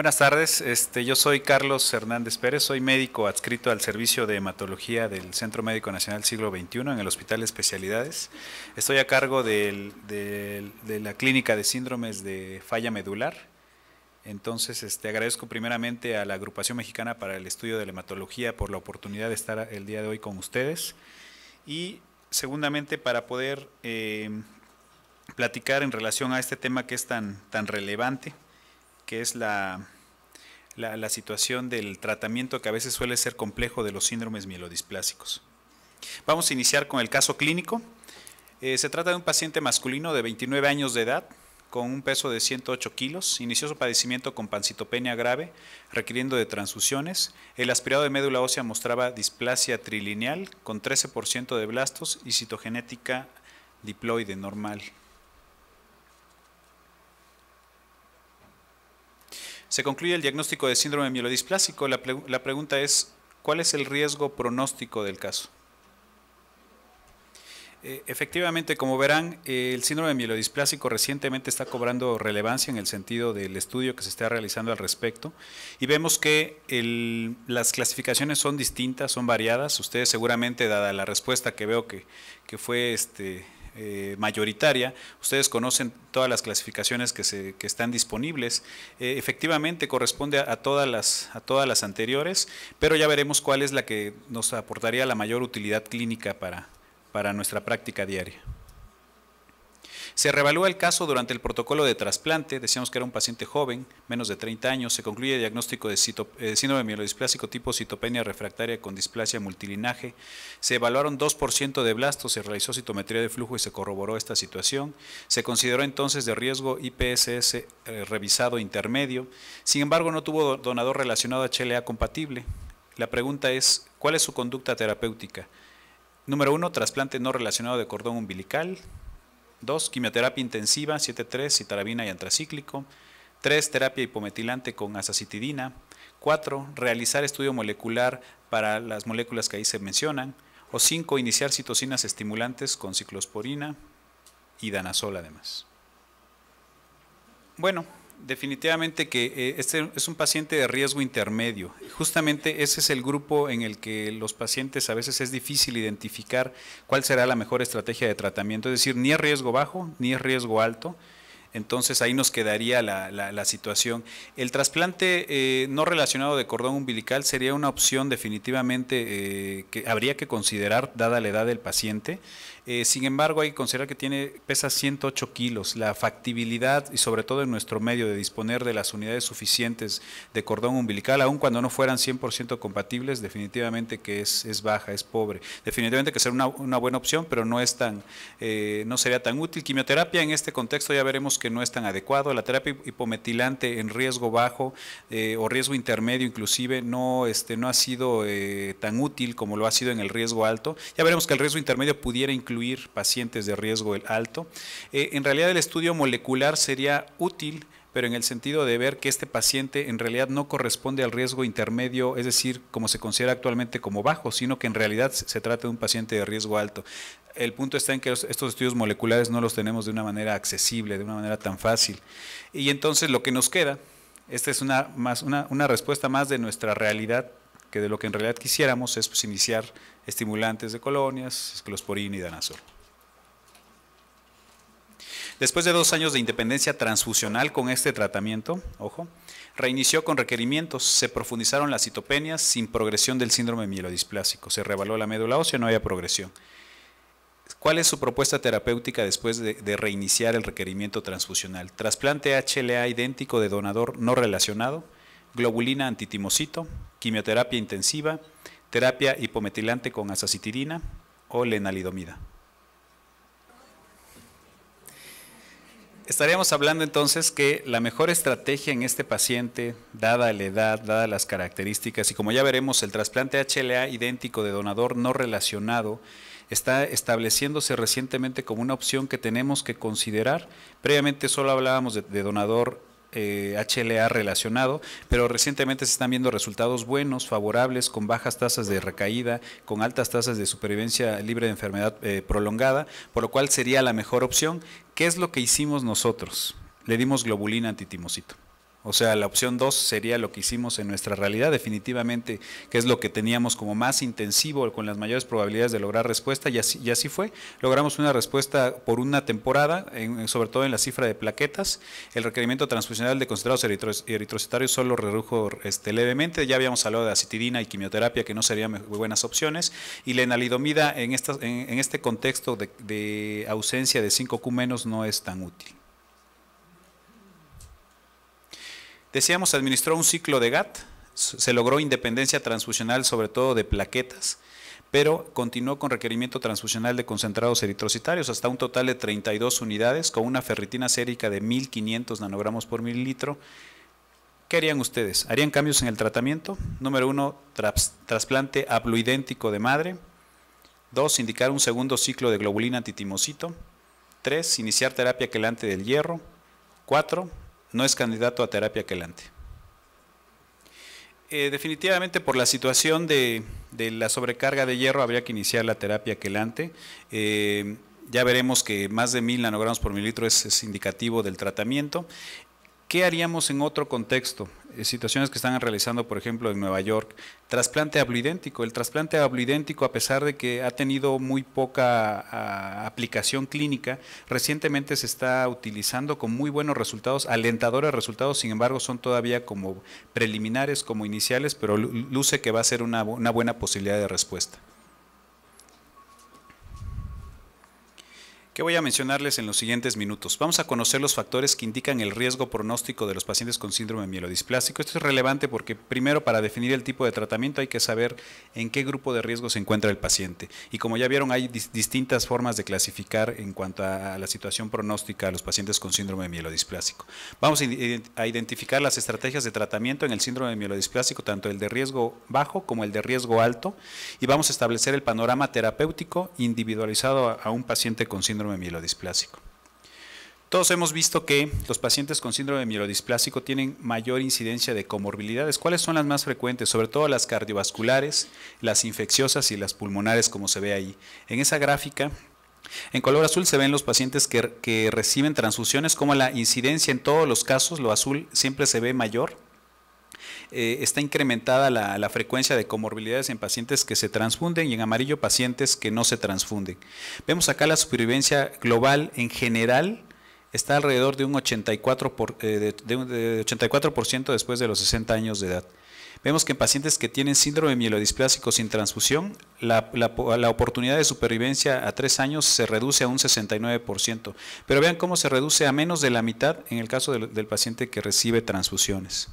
Buenas tardes, yo soy Carlos Hernández Pérez, soy médico adscrito al servicio de hematología del Centro Médico Nacional Siglo XXI en el Hospital de Especialidades. Estoy a cargo de la clínica de síndromes de falla medular. Entonces, agradezco primeramente a la Agrupación Mexicana para el Estudio de la Hematología por la oportunidad de estar el día de hoy con ustedes. Y segundamente para poder platicar en relación a este tema que es tan relevante, que es la situación del tratamiento que a veces suele ser complejo de los síndromes mielodisplásicos. Vamos a iniciar con el caso clínico. Se trata de un paciente masculino de 29 años de edad, con un peso de 108 kilos, inició su padecimiento con pancitopenia grave, requiriendo de transfusiones. El aspirado de médula ósea mostraba displasia trilineal con 13% de blastos y citogenética diploide normal. Se concluye el diagnóstico de síndrome mielodisplásico. La pregunta es, ¿cuál es el riesgo pronóstico del caso? Efectivamente, como verán, el síndrome mielodisplásico recientemente está cobrando relevancia en el sentido del estudio que se está realizando al respecto, y vemos que las clasificaciones son distintas, son variadas. Ustedes seguramente, dada la respuesta que veo que fue mayoritaria, ustedes conocen todas las clasificaciones que están disponibles. Efectivamente corresponde a todas las anteriores, pero ya veremos cuál es la que nos aportaría la mayor utilidad clínica para nuestra práctica diaria. Se reevalúa el caso durante el protocolo de trasplante. Decíamos que era un paciente joven, menos de 30 años. Se concluye el diagnóstico de síndrome mielodisplásico tipo citopenia refractaria con displasia multilinaje. Se evaluaron 2% de blastos, se realizó citometría de flujo y se corroboró esta situación. Se consideró entonces de riesgo IPSS revisado intermedio. Sin embargo, no tuvo donador relacionado a HLA compatible. La pregunta es, ¿cuál es su conducta terapéutica? Número 1, trasplante no relacionado de cordón umbilical. 2, quimioterapia intensiva, 7-3, citarabina y antracíclico. 3, terapia hipometilante con azacitidina. 4, realizar estudio molecular para las moléculas que ahí se mencionan. O 5, iniciar citocinas estimulantes con ciclosporina y danazol además. Bueno, definitivamente que este es un paciente de riesgo intermedio. Justamente ese es el grupo en el que los pacientes a veces es difícil identificar cuál será la mejor estrategia de tratamiento. Es decir, ni es riesgo bajo ni es riesgo alto. Entonces ahí nos quedaría la situación. El trasplante no relacionado de cordón umbilical sería una opción definitivamente que habría que considerar dada la edad del paciente. Sin embargo, hay que considerar que pesa 108 kilos. La factibilidad, y sobre todo en nuestro medio, de disponer de las unidades suficientes de cordón umbilical, aun cuando no fueran 100% compatibles, definitivamente que es baja, es pobre. Definitivamente que sería una buena opción, pero no sería tan útil. Quimioterapia en este contexto ya veremos que no es tan adecuado. La terapia hipometilante en riesgo bajo o riesgo intermedio inclusive no ha sido tan útil como lo ha sido en el riesgo alto. Ya veremos que el riesgo intermedio pudiera incluir pacientes de riesgo alto. En realidad el estudio molecular sería útil, pero en el sentido de ver que este paciente en realidad no corresponde al riesgo intermedio, es decir, como se considera actualmente como bajo, sino que en realidad se trata de un paciente de riesgo alto. El punto está en que estos estudios moleculares no los tenemos de una manera accesible, de una manera tan fácil. Y entonces lo que nos queda, esta es una respuesta más de nuestra realidad, que de lo que en realidad quisiéramos es iniciar estimulantes de colonias, ciclosporina y danazol. Después de 2 años de independencia transfusional con este tratamiento, ojo, reinició con requerimientos, se profundizaron las citopenias sin progresión del síndrome mielodisplásico, se reevaluó la médula ósea, no había progresión. ¿Cuál es su propuesta terapéutica después de reiniciar el requerimiento transfusional? Trasplante HLA idéntico de donador no relacionado, globulina antitimocito, quimioterapia intensiva, terapia hipometilante con azacitidina o lenalidomida. Estaríamos hablando entonces que la mejor estrategia en este paciente, dada la edad, dadas las características, y como ya veremos, el trasplante HLA idéntico de donador no relacionado está estableciéndose recientemente como una opción que tenemos que considerar. Previamente solo hablábamos de donador HLA relacionado, pero recientemente se están viendo resultados buenos, favorables, con bajas tasas de recaída, con altas tasas de supervivencia libre de enfermedad prolongada, por lo cual sería la mejor opción. ¿Qué es lo que hicimos nosotros? Le dimos globulina antitimocito. O sea, la opción 2 sería lo que hicimos en nuestra realidad, definitivamente, que es lo que teníamos como más intensivo, con las mayores probabilidades de lograr respuesta, y así fue. Logramos una respuesta por una temporada, sobre todo en la cifra de plaquetas. El requerimiento transfusional de concentrados eritrocitarios solo redujo levemente. Ya habíamos hablado de acitidina y quimioterapia, que no serían muy buenas opciones. Y la enalidomida en este contexto de ausencia de 5Q menos no es tan útil. Decíamos, se administró un ciclo de GATT, se logró independencia transfusional sobre todo de plaquetas, pero continuó con requerimiento transfusional de concentrados eritrocitarios hasta un total de 32 unidades con una ferritina sérica de 1500 nanogramos por mililitro. ¿Qué harían ustedes? ¿Harían cambios en el tratamiento? Número 1, trasplante haploidéntico de madre. 2, indicar un segundo ciclo de globulina antitimocito. 3, iniciar terapia quelante del hierro. 4, no es candidato a terapia quelante. Definitivamente por la situación de la sobrecarga de hierro habría que iniciar la terapia quelante. Ya veremos que más de 1000 nanogramos por mililitro es indicativo del tratamiento. ¿Qué haríamos en otro contexto? Situaciones que están realizando, por ejemplo, en Nueva York, trasplante haploidéntico. El trasplante haploidéntico, a pesar de que ha tenido muy poca aplicación clínica, recientemente se está utilizando con muy buenos resultados, alentadores resultados, sin embargo son todavía como preliminares, como iniciales, pero luce que va a ser una buena posibilidad de respuesta. ¿Qué voy a mencionarles en los siguientes minutos? Vamos a conocer los factores que indican el riesgo pronóstico de los pacientes con síndrome mielodisplásico. Esto es relevante porque primero, para definir el tipo de tratamiento hay que saber en qué grupo de riesgo se encuentra el paciente. Y como ya vieron, hay distintas formas de clasificar en cuanto a la situación pronóstica a los pacientes con síndrome mielodisplásico. Vamos a identificar las estrategias de tratamiento en el síndrome mielodisplásico, tanto el de riesgo bajo como el de riesgo alto, y vamos a establecer el panorama terapéutico individualizado a un paciente con síndrome mielodisplásico. Todos hemos visto que los pacientes con síndrome mielodisplásico tienen mayor incidencia de comorbilidades. ¿Cuáles son las más frecuentes? Sobre todo las cardiovasculares, las infecciosas y las pulmonares, como se ve ahí. En esa gráfica, en color azul se ven los pacientes que reciben transfusiones, como la incidencia en todos los casos, lo azul siempre se ve mayor. Está incrementada la frecuencia de comorbilidades en pacientes que se transfunden y en amarillo pacientes que no se transfunden. Vemos acá la supervivencia global en general está alrededor de un 84% después de los 60 años de edad. Vemos que en pacientes que tienen síndrome mielodisplásico sin transfusión, la oportunidad de supervivencia a 3 años se reduce a un 69%. Pero vean cómo se reduce a menos de la mitad en el caso del paciente que recibe transfusiones.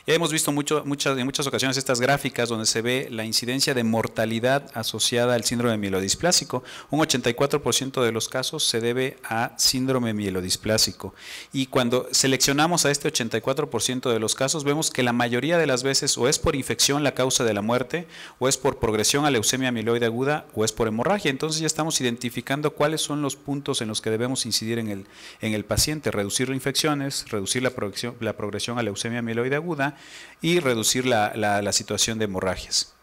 Ya hemos visto en muchas ocasiones estas gráficas donde se ve la incidencia de mortalidad asociada al síndrome mielodisplásico. Un 84% de los casos se debe a síndrome mielodisplásico. Y cuando seleccionamos a este 84% de los casos, vemos que la mayoría de las veces o es por infección la causa de la muerte, o es por progresión a leucemia amiloide aguda, o es por hemorragia. Entonces ya estamos identificando cuáles son los puntos en los que debemos incidir en el paciente: reducir las infecciones, reducir la progresión a leucemia amiloide aguda y reducir la situación de hemorragias.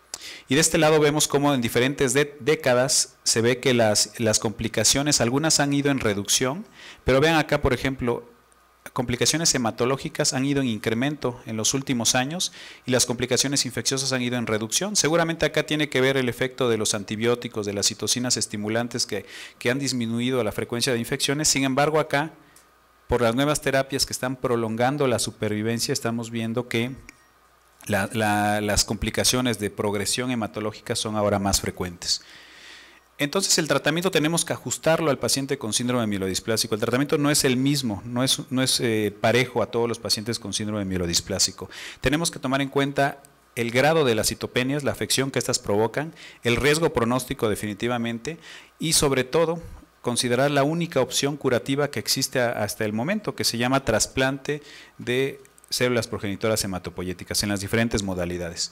Y de este lado vemos cómo en diferentes décadas se ve que las complicaciones, algunas han ido en reducción, pero vean acá, por ejemplo, complicaciones hematológicas han ido en incremento en los últimos años y las complicaciones infecciosas han ido en reducción. Seguramente acá tiene que ver el efecto de los antibióticos, de las citocinas estimulantes que han disminuido la frecuencia de infecciones. Sin embargo, acá, por las nuevas terapias que están prolongando la supervivencia, estamos viendo que las complicaciones de progresión hematológica son ahora más frecuentes. Entonces el tratamiento tenemos que ajustarlo al paciente con síndrome mielodisplásico. El tratamiento no es el mismo, no es parejo a todos los pacientes con síndrome mielodisplásico. Tenemos que tomar en cuenta el grado de las citopenias, la afección que estas provocan, el riesgo pronóstico definitivamente, y sobre todo considerar la única opción curativa que existe hasta el momento, que se llama trasplante de células progenitoras hematopoyéticas en las diferentes modalidades.